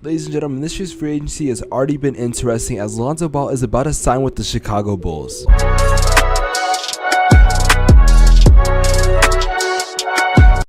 Ladies and gentlemen, this year's free agency has already been interesting as Lonzo Ball is about to sign with the Chicago Bulls.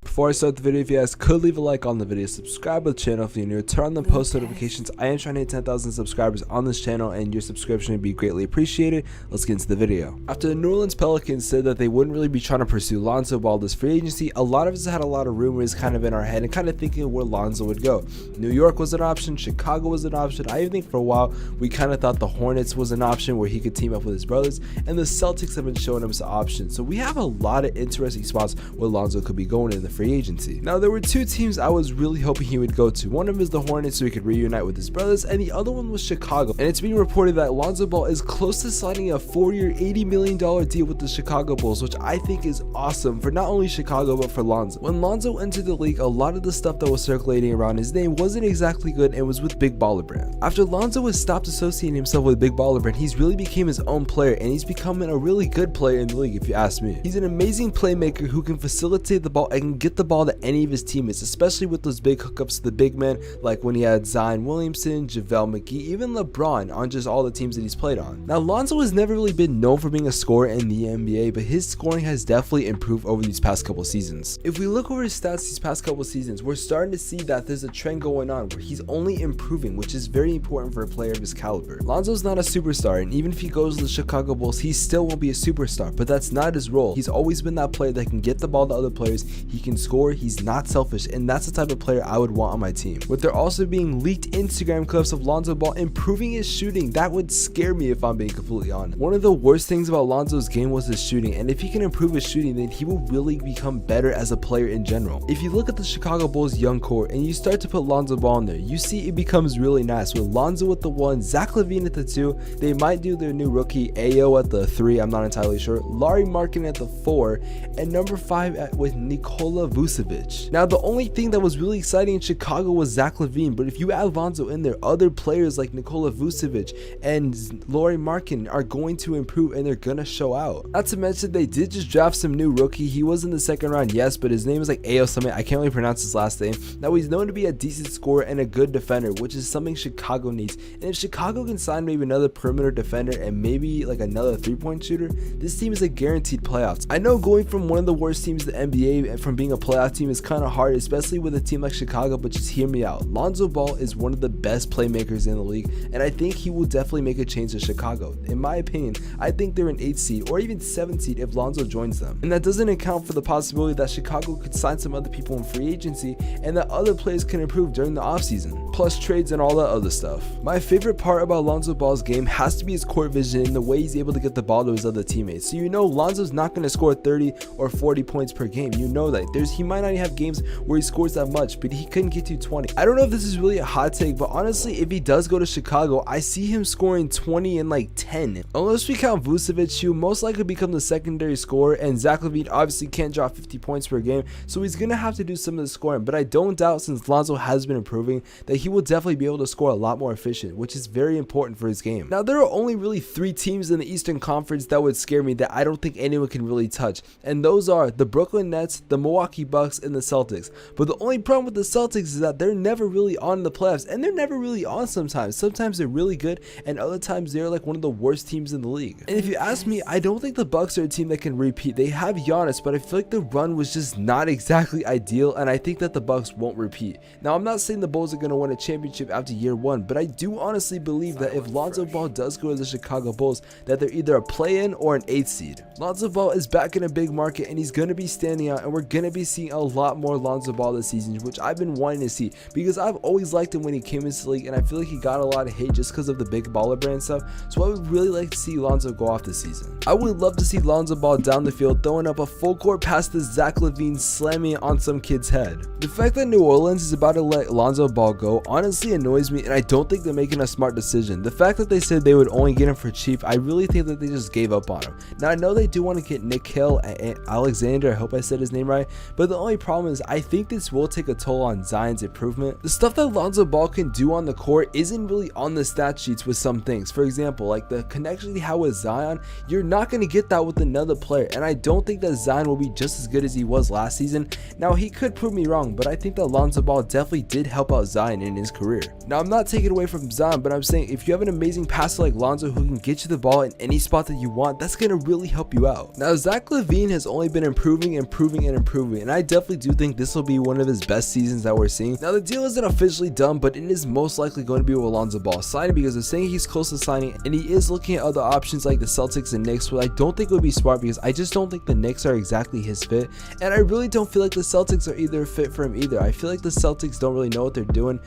Before I start the video, if you guys could leave a like on the video, subscribe to the channel if you're new, turn on the post notifications. I am trying to hit 10,000 subscribers on this channel and your subscription would be greatly appreciated. Let's get into the video. After the New Orleans Pelicans said that they wouldn't really be trying to pursue Lonzo Ball this free agency, a lot of us had a lot of rumors kind of in our head and kind of thinking where Lonzo would go. New York was an option, Chicago was an option. I even think for a while we kind of thought the Hornets was an option where he could team up with his brothers, and the Celtics have been showing him some options. So we have a lot of interesting spots where Lonzo could be going in the free agency. Now there were two teams I was really hoping he would go to. One of them is the Hornets so he could reunite with his brothers, and the other one was Chicago. And it's being reported that Lonzo Ball is close to signing a 4-year $80 million deal with the Chicago Bulls, which I think is awesome for not only Chicago but for Lonzo. When Lonzo entered the league, a lot of the stuff that was circulating around his name wasn't exactly good and was with Big Baller Brand. After Lonzo has stopped associating himself with Big Baller Brand, he's really became his own player, and he's becoming a really good player in the league if you ask me. He's an amazing playmaker who can facilitate the ball and can get the ball to any of his teammates, especially with those big hookups to the big men, like when he had Zion Williamson, JaVale McGee, even LeBron on just all the teams that he's played on. Now Lonzo has never really been known for being a scorer in the NBA, but his scoring has definitely improved over these past couple seasons. If we look over his stats these past couple seasons, we're starting to see that there's a trend going on where he's only improving, which is very important for a player of his caliber. Lonzo's not a superstar, and even if he goes to the Chicago Bulls, he still won't be a superstar, but that's not his role. He's always been that player that can get the ball to other players, he can score, he's not selfish, and that's the type of player I would want on my team. With there also being leaked Instagram clips of Lonzo Ball improving his shooting, that would scare me if I'm being completely honest. One of the worst things about Lonzo's game was his shooting, and if he can improve his shooting, then he will really become better as a player in general. If you look at the Chicago Bulls young core and you start to put Lonzo Ball in there, you see it becomes really nice with Lonzo at the 1, Zach LaVine at the 2, they might do their new rookie Ayo at the 3, I'm not entirely sure, Lauri Markkanen at the 4, and number 5 with Nikola Vucevic. Now the only thing that was really exciting in Chicago was Zach LaVine, but if you add Lonzo in there, other players like Nikola Vucevic and Lauri Markkanen are going to improve and they're gonna show out. Not to mention they did just draft some new rookie. He was in the second round, yes, but his name is like Ayo something, I can't really pronounce his last name. Now he's known to be a decent scorer and a good defender, which is something Chicago needs, and if Chicago can sign maybe another perimeter defender and maybe like another 3-point shooter, this team is a guaranteed playoffs. I know going from one of the worst teams in the NBA and from being a playoff team is kind of hard, especially with a team like Chicago, but just hear me out. Lonzo Ball is one of the best playmakers in the league, and I think he will definitely make a change to Chicago. In my opinion, I think they're an 8th seed or even 7th seed if Lonzo joins them, and that doesn't account for the possibility that Chicago could sign some other people in free agency and that other players can improve during the offseason, plus trades and all that other stuff. My favorite part about Lonzo Ball's game has to be his court vision and the way he's able to get the ball to his other teammates. So you know Lonzo's not going to score 30 or 40 points per game. You know that he might not have games where he scores that much, but he couldn't get to 20. I don't know if this is really a hot take, but honestly, if he does go to Chicago, I see him scoring 20 and like 10. Unless we count Vucevic, he will most likely become the secondary scorer, and Zach LaVine obviously can't drop 50 points per game, so he's gonna have to do some of the scoring. But I don't doubt, since Lonzo has been improving, that he will definitely be able to score a lot more efficient, which is very important for his game. Now there are only really 3 teams in the Eastern Conference that would scare me that I don't think anyone can really touch, and those are the Brooklyn Nets, the Milwaukee Bucks, and the Celtics. But the only problem with the Celtics is that they're never really on the playoffs, and they're never really on sometimes. Sometimes they're really good, and other times they're like one of the worst teams in the league. And if you ask me, I don't think the Bucks are a team that can repeat. They have Giannis, but I feel like the run was just not exactly ideal, and I think that the Bucks won't repeat. Now I'm not saying the Bulls are going to win a championship after year 1, but I do honestly believe that if Lonzo Ball does go to the Chicago Bulls, that they're either a play-in or an 8th seed. Lonzo Ball is back in a big market, and he's going to be standing out, and we're going to be seeing a lot more Lonzo Ball this season, which I've been wanting to see because I've always liked him when he came into the league, and I feel like he got a lot of hate just because of the Big Baller Brand stuff. So I would really like to see Lonzo go off this season. I would love to see Lonzo Ball down the field throwing up a full court pass to Zach LaVine, slamming it on some kid's head. The fact that New Orleans is about to let Lonzo Ball go honestly annoys me, and I don't think they're making a smart decision. The fact that they said they would only get him for cheap, I really think that they just gave up on him. Now I know they do want to get Nikhil Alexander, I hope I said his name right, but the only problem is I think this will take a toll on Zion's improvement. The stuff that Lonzo Ball can do on the court isn't really on the stat sheets with some things. For example, like the connection he had with Zion, you're not going to get that with another player, and I don't think that Zion will be just as good as he was last season. Now, he could prove me wrong, but I think that Lonzo Ball definitely did help out Zion in his career. Now, I'm not taking away from Zion, but I'm saying if you have an amazing passer like Lonzo who can get you the ball in any spot that you want, that's going to really help you out. Now, Zach LaVine has only been improving, and I definitely do think this will be one of his best seasons that we're seeing. Now, the deal isn't officially done, but it is most likely going to be with Lonzo Ball signing, because they're saying he's close to signing, and he is looking at other options like the Celtics and Knicks, but I don't think it would be smart because I just don't think the Knicks are exactly his fit, and I really don't feel like the Celtics are either a fit for him either. I feel like the Celtics don't really know what they're doing.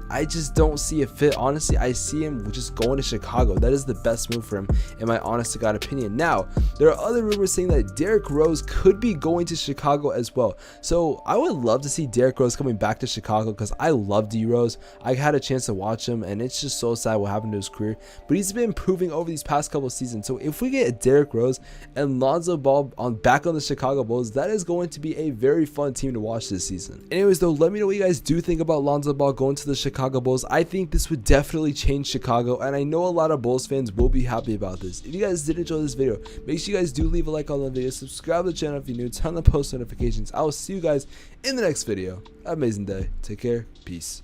I just don't see a fit. Honestly, I see him just going to Chicago. That is the best move for him, in my honest to God opinion. Now, there are other rumors saying that Derrick Rose could be going to Chicago as well. So I would love to see Derrick Rose coming back to Chicago because I love D Rose. I had a chance to watch him, and it's just so sad what happened to his career. But he's been improving over these past couple seasons. So if we get Derrick Rose and Lonzo Ball back on the Chicago Bulls, that is going to be a very fun team to watch this season. Anyways, though, let me know what you guys do think about Lonzo Ball going to the Chicago Bulls. I think this would definitely change Chicago, and I know a lot of Bulls fans will be happy about this. If you guys did enjoy this video, make sure you guys do leave a like on the video, subscribe to the channel if you're new, turn on the post notifications. I will see you guys in the next video. Have an amazing day. Take care. Peace.